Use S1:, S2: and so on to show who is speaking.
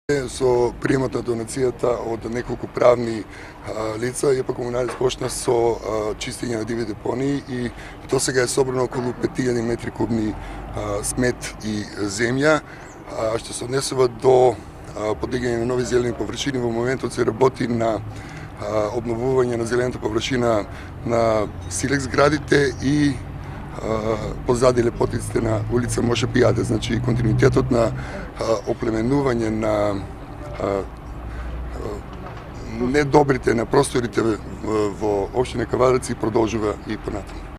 S1: Со приемот на донацијата од неколку правни лица, епак комуналец почна со чистење на диви депонии и досега е собрано околу 5000 метри кубни смет и земја, што се однесува до подигање на нови зелени површини. Во моментот се работи на обновување на зелената површина на силекс градите и позади лепотиците на улица Моше Пијаде. Значи, континуитетот на оплеменување на недобрите на просторите во општина Кавараци продолжува и понатаму.